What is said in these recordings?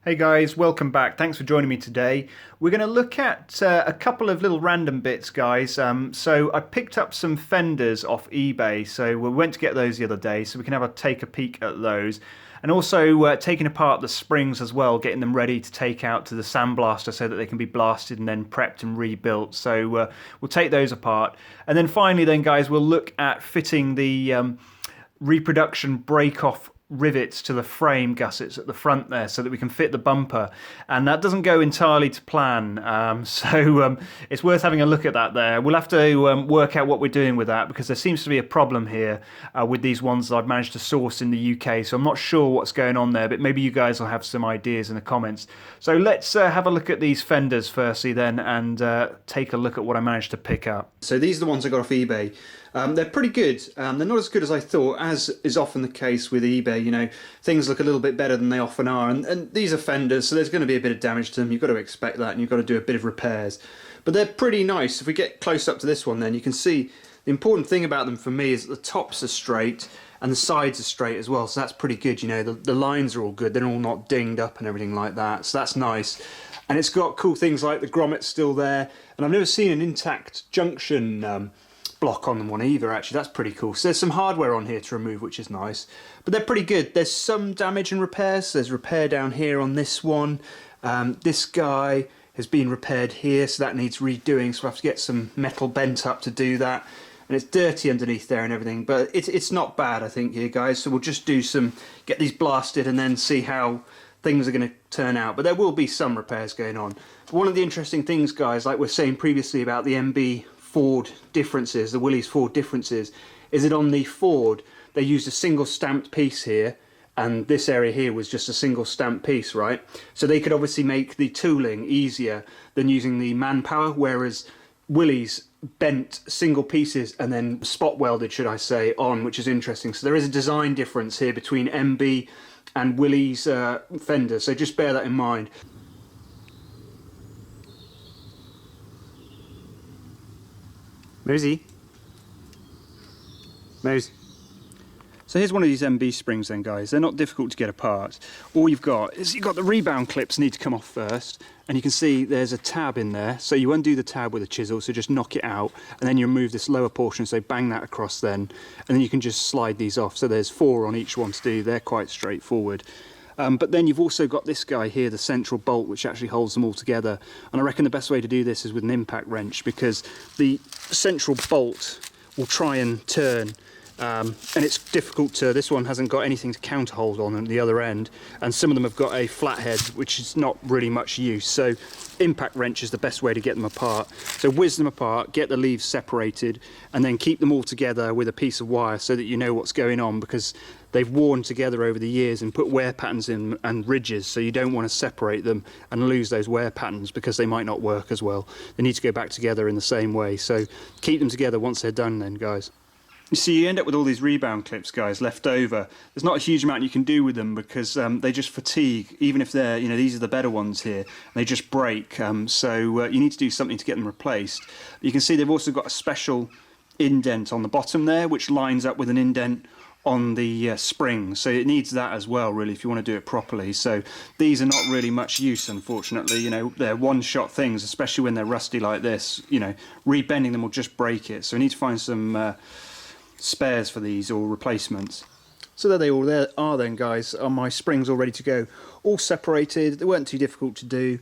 Hey guys, welcome back. Thanks for joining me today. We're going to look at a couple of little random bits, guys. So I picked up some fenders off eBay. So we went to get those the other day, so we can take a peek at those. And also taking apart the springs as well, getting them ready to take out to the sandblaster so that they can be blasted and then prepped and rebuilt. So we'll take those apart. And then finally then, guys, we'll look at fitting the reproduction break-off rivets to the frame gussets at the front there so that we can fit the bumper, and that doesn't go entirely to plan, so it's worth having a look at that there. We'll have to work out what we're doing with that, because there seems to be a problem here with these ones that I've managed to source in the UK, so I'm not sure what's going on there, but maybe you guys will have some ideas in the comments. So let's have a look at these fenders firstly then, and take a look at what I managed to pick up. So these are the ones I got off eBay. They're pretty good. They're not as good as I thought, as is often the case with eBay. You know, things look a little bit better than they often are, and these are fenders, so there's going to be a bit of damage to them. You've got to expect that, and you've got to do a bit of repairs. But they're pretty nice. If we get close up to this one, then you can see the important thing about them for me is that the tops are straight and the sides are straight as well, so that's pretty good. You know, the lines are all good. They're all not dinged up and everything like that, so that's nice. And it's got cool things like the grommet's still there, and I've never seen an intact junction block on them one either, actually. That's pretty cool. So there's some hardware on here to remove, which is nice, but they're pretty good. There's some damage and repairs. There's repair down here on this one. This guy has been repaired here, so that needs redoing, so I have to get some metal bent up to do that, and it's dirty underneath there and everything, but it's not bad, I think, here, guys. So we'll just do get these blasted and then see how things are going to turn out, but there will be some repairs going on. But one of the interesting things, guys, like we were saying previously about the MB Ford differences, the Willys Ford differences, is that on the Ford they used a single stamped piece here, and this area here was just a single stamped piece, right? So they could obviously make the tooling easier than using the manpower, whereas Willys bent single pieces and then spot welded, should I say, on, which is interesting. So there is a design difference here between MB and Willys fenders, so just bear that in mind. Mosey. Mose. So here's one of these MB springs then, guys. They're not difficult to get apart. All you've got is the rebound clips need to come off first, and you can see there's a tab in there. So you undo the tab with a chisel, so just knock it out, and then you remove this lower portion, so bang that across then, and then you can just slide these off. So there's 4 on each one to do. They're quite straightforward. But then you've also got this guy here, the central bolt, which actually holds them all together. And I reckon the best way to do this is with an impact wrench, because the central bolt will try and turn, and it's difficult to, this one hasn't got anything to counter hold on the other end, and some of them have got a flathead, which is not really much use. So impact wrench is the best way to get them apart. So whiz them apart, get the leaves separated, and then keep them all together with a piece of wire so that you know what's going on, because they've worn together over the years and put wear patterns in and ridges, so you don't want to separate them and lose those wear patterns, because they might not work as well. They need to go back together in the same way, so keep them together once they're done then, guys. You see, you end up with all these rebound clips, guys, left over. There's not a huge amount you can do with them, because they just fatigue, even if they're, you know, these are the better ones here. They just break, so you need to do something to get them replaced. You can see they've also got a special indent on the bottom there, which lines up with an indent on the spring, so it needs that as well, really, if you want to do it properly. So these are not really much use, unfortunately. You know, they're one-shot things, especially when they're rusty like this. You know, rebending them will just break it, so we need to find some spares for these, or replacements. So there they all are then, guys. My springs all ready to go, all separated. They weren't too difficult to do.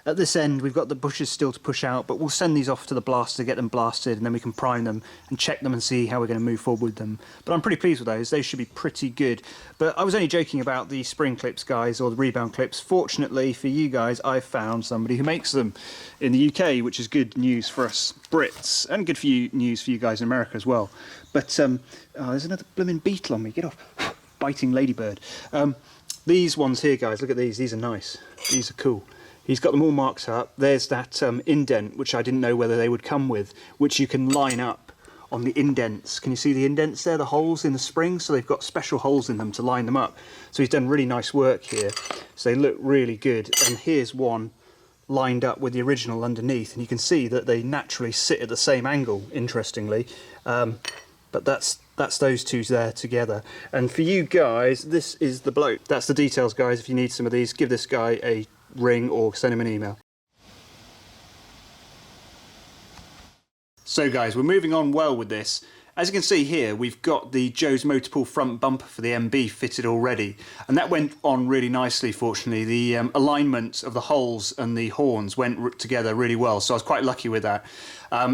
At this end we've got the bushes still to push out, but we'll send these off to the blaster to get them blasted, and then we can prime them and check them and see how we're going to move forward with them. But I'm pretty pleased with those. They should be pretty good. But I was only joking about the spring clips, guys, or the rebound clips. Fortunately for you guys, I've found somebody who makes them in the UK, which is good news for us Brits, and good news for you guys in America as well. But oh, there's another blooming beetle on me. Get off. Biting ladybird. These ones here, guys, look at these. These are nice. These are cool. He's got them all marked up. There's that indent, which I didn't know whether they would come with, which you can line up on the indents. Can you see the indents there, the holes in the spring? So they've got special holes in them to line them up. So he's done really nice work here. So they look really good. And here's one lined up with the original underneath, and you can see that they naturally sit at the same angle, interestingly. But that's that's those two there together. And for you guys, this is the bloke. That's the details, guys. If you need some of these, give this guy a ring or send him an email. So guys, we're moving on well with this. As you can see here, we've got the Joe's Motorpool front bumper for the MB fitted already, and that went on really nicely, fortunately. The alignment of the holes and the horns went together really well, so I was quite lucky with that.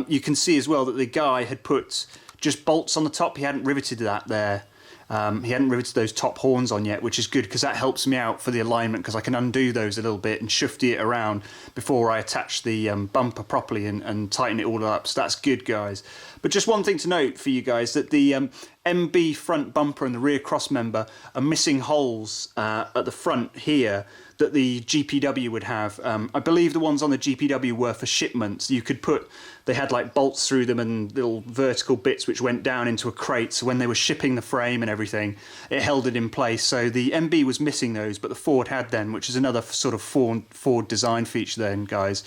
You can see as well that the guy had put just bolts on the top. He hadn't riveted that there. He hadn't riveted those top horns on yet, which is good because that helps me out for the alignment, because I can undo those a little bit and shifty it around before I attach the bumper properly and tighten it all up. So that's good, guys. But just one thing to note for you guys, that the MB front bumper and the rear cross member are missing holes at the front here that the GPW would have. I believe the ones on the GPW were for shipments. You could put, they had like bolts through them and little vertical bits which went down into a crate, so when they were shipping the frame and everything, it held it in place. So the MB was missing those, but the Ford had then, which is another sort of Ford design feature then, guys.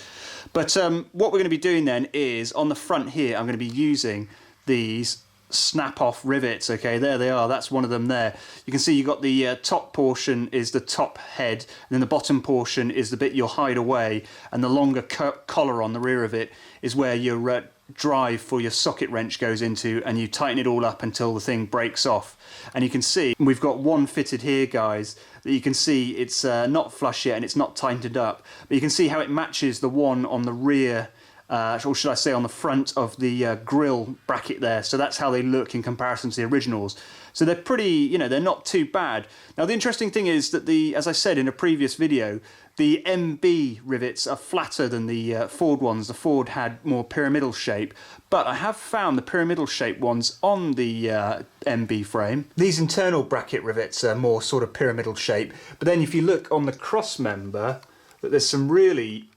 But what we're going to be doing then is, on the front here, I'm going to be using these snap-off rivets. Okay, there they are. That's one of them there. You can see you've got the top portion is the top head, and then the bottom portion is the bit you'll hide away, and the longer collar on the rear of it is where your drive for your socket wrench goes into, and you tighten it all up until the thing breaks off. And you can see we've got one fitted here, guys, that you can see it's not flush yet and it's not tightened up, but you can see how it matches the one on the rear, or should I say on the front of the grill bracket there. So that's how they look in comparison to the originals. So they're pretty, you know, they're not too bad. Now the interesting thing is that as I said in a previous video, the MB rivets are flatter than the Ford ones. The Ford had more pyramidal shape, but I have found the pyramidal shape ones on the MB frame. These internal bracket rivets are more sort of pyramidal shape, but then if you look on the cross member, there's some really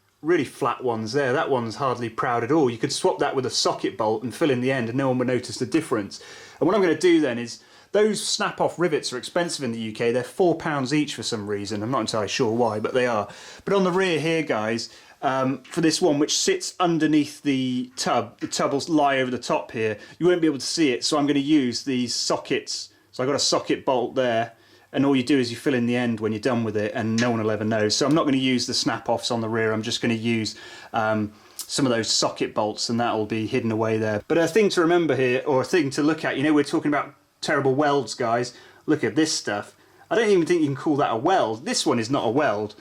flat ones there. That one's hardly proud at all. You could swap that with a socket bolt and fill in the end and no one would notice the difference. And what I'm going to do then is, those snap-off rivets are expensive in the UK. They're £4 each for some reason. I'm not entirely sure why, but they are. But on the rear here, guys, for this one, which sits underneath the tub will lie over the top here. You won't be able to see it, so I'm going to use these sockets. So I've got a socket bolt there, and all you do is you fill in the end when you're done with it, and no one will ever know. So I'm not going to use the snap-offs on the rear. I'm just going to use some of those socket bolts, and that will be hidden away there. But a thing to remember here, or a thing to look at, you know, we're talking about terrible welds, guys. Look at this stuff. I don't even think you can call that a weld. This one is not a weld.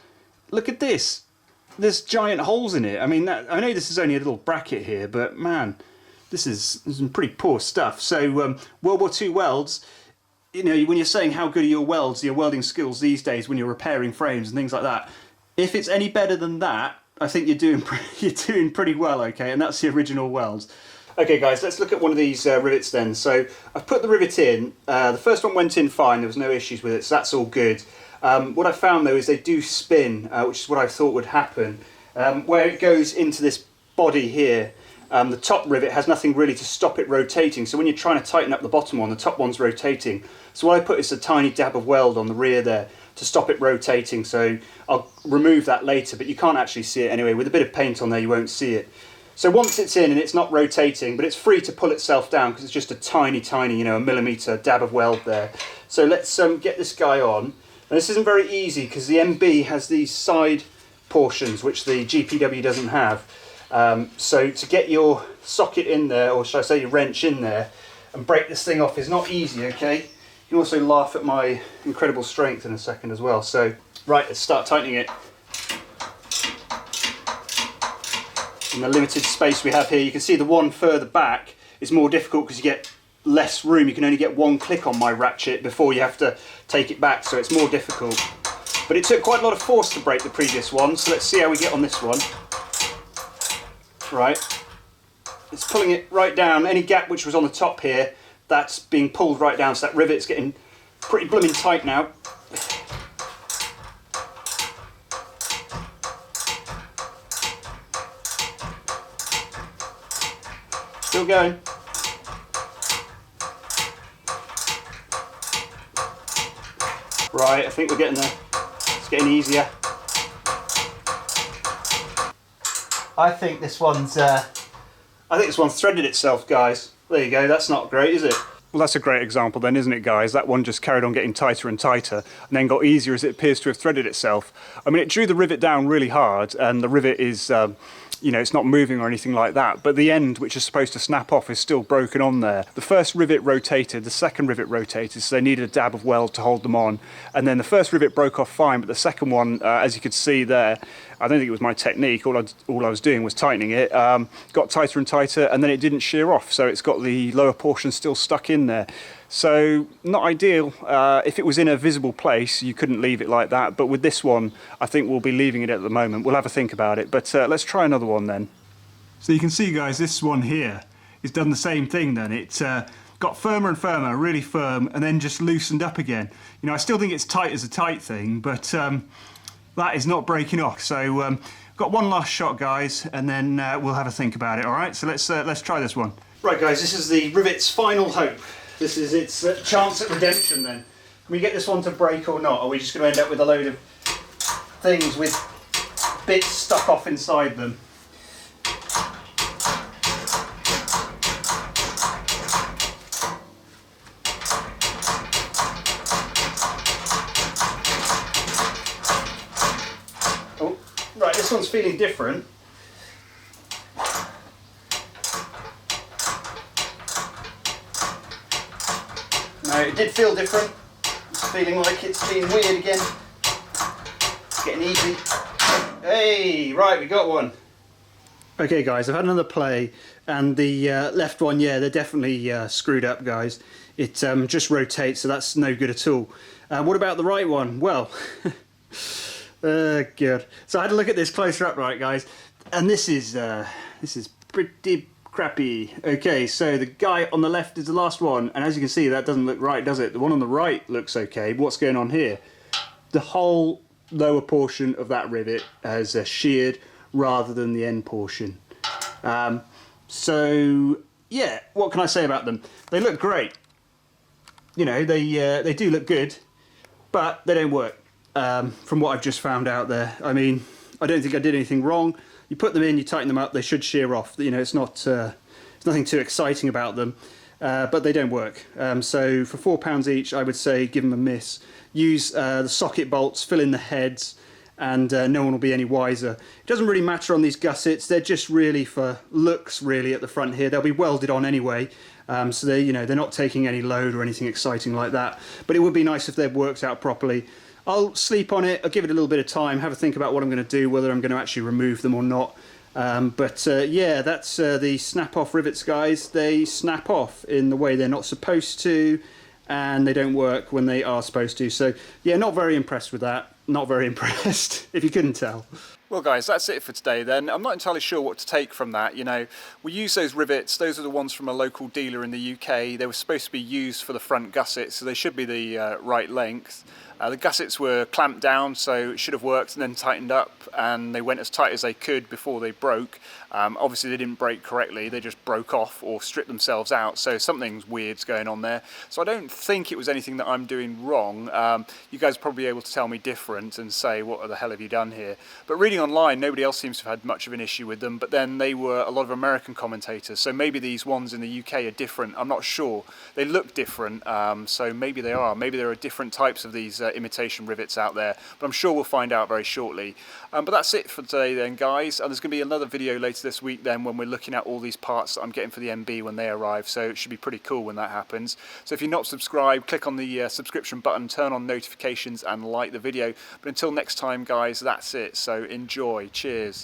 Look at this. There's giant holes in it. I mean, I know this is only a little bracket here, but man, this is some pretty poor stuff. So World War II welds, you know, when you're saying how good are your welds, your welding skills these days when you're repairing frames and things like that, if it's any better than that, I think you're doing pretty well, okay? And that's the original welds. Okay guys, let's look at one of these rivets then. So I've put the rivet in. The first one went in fine, there was no issues with it, so that's all good. What I found though is they do spin, which is what I thought would happen. Where it goes into this body here, the top rivet has nothing really to stop it rotating, so when you're trying to tighten up the bottom one, the top one's rotating. So what I put is a tiny dab of weld on the rear there to stop it rotating, so I'll remove that later, but you can't actually see it anyway. With a bit of paint on there you won't see it. So once it's in and it's not rotating, but it's free to pull itself down because it's just a tiny, you know, a millimetre dab of weld there. So let's get this guy on. And this isn't very easy because the MB has these side portions which the GPW doesn't have. So to get your socket in there, or should I say your wrench in there, and break this thing off is not easy, okay? You can also laugh at my incredible strength in a second as well. So, right, let's start tightening it. In the limited space we have here, you can see the one further back is more difficult because you get less room. You can only get one click on my ratchet before you have to take it back, so it's more difficult. But it took quite a lot of force to break the previous one, so let's see how we get on this one. Right, it's pulling it right down. Any gap which was on the top here, that's being pulled right down, so that rivet's getting pretty blooming tight now. Still going. Right, I think we're getting there. It's getting easier. I think this one's threaded itself, guys. There you go. That's not great, is it? Well, that's a great example then, isn't it, guys? That one just carried on getting tighter and tighter and then got easier as it appears to have threaded itself. I mean, it drew the rivet down really hard, and the rivet is, you know, it's not moving or anything like that, but the end, which is supposed to snap off, is still broken on there. The first rivet rotated, the second rivet rotated, so they needed a dab of weld to hold them on. And then the first rivet broke off fine, but the second one, as you could see there, I don't think it was my technique, all I was doing was tightening it, got tighter and tighter, and then it didn't shear off, so it's got the lower portion still stuck in there. So not ideal. If it was in a visible place, you couldn't leave it like that, but with this one, I think we'll be leaving it at the moment. We'll have a think about it, but let's try another one then. So you can see, guys, this one here has done the same thing then. It got firmer and firmer, really firm, and then just loosened up again. You know, I still think it's tight as a tight thing, but that is not breaking off. So got one last shot, guys, and then we'll have a think about it. All right, so let's try this one. Right, guys, this is the rivet's final hope. This is its chance at redemption then. Can we get this one to break or not? Or are we just going to end up with a load of things with bits stuck off inside them? Oh, right, this one's feeling different. No, it did feel different. It's feeling like it's being weird again. It's getting easy. Hey, right, we got one. Okay, guys, I've had another play, and the left one, yeah, they're definitely screwed up, guys. It just rotates, so that's no good at all. What about the right one? Well, good. So I had to look at this closer up, right, guys, and this is pretty crappy. Okay, so the guy on the left is the last one, and as you can see, that doesn't look right, does it? The one on the right looks okay. What's going on here? The whole lower portion of that rivet has sheared rather than the end portion. So yeah, what can I say about them? They look great. You know, they do look good, but they don't work. From what I've just found out there, I mean, I don't think I did anything wrong. You put them in, you tighten them up, they should shear off. You know, it's nothing too exciting about them, but they don't work. So for £4 each, I would say give them a miss. Use the socket bolts, fill in the heads, and no one will be any wiser. It doesn't really matter on these gussets. They're just really for looks, really, at the front here. They'll be welded on anyway, so they're not taking any load or anything exciting like that. But it would be nice if they'd worked out properly. I'll sleep on it, I'll give it a little bit of time, have a think about what I'm going to do, whether I'm going to actually remove them or not. Yeah, that's the snap-off rivets, guys. They snap off in the way they're not supposed to, and they don't work when they are supposed to. So yeah, not very impressed with that. Not very impressed, if you couldn't tell. Well, guys, that's it for today then. I'm not entirely sure what to take from that. You know, we use those rivets. Those are the ones from a local dealer in the UK. They were supposed to be used for the front gussets, so they should be the right length. The gussets were clamped down, so it should have worked, and then tightened up, and they went as tight as they could before they broke. Obviously they didn't break correctly, they just broke off or stripped themselves out, so something's weird's going on there. So I don't think it was anything that I'm doing wrong. You guys are probably able to tell me different and say, what the hell have you done here? But reading online, nobody else seems to have had much of an issue with them, but then they were a lot of American commentators, so maybe these ones in the UK are different. I'm not sure. They look different, so maybe they are. Maybe there are different types of these imitation rivets out there, but I'm sure we'll find out very shortly. But that's it for today then, guys, and there's going to be another video later this week then when we're looking at all these parts that I'm getting for the MB when they arrive, so it should be pretty cool when that happens. So if you're not subscribed, click on the subscription button, turn on notifications and like the video. But until next time, guys, that's it, so enjoy. Cheers.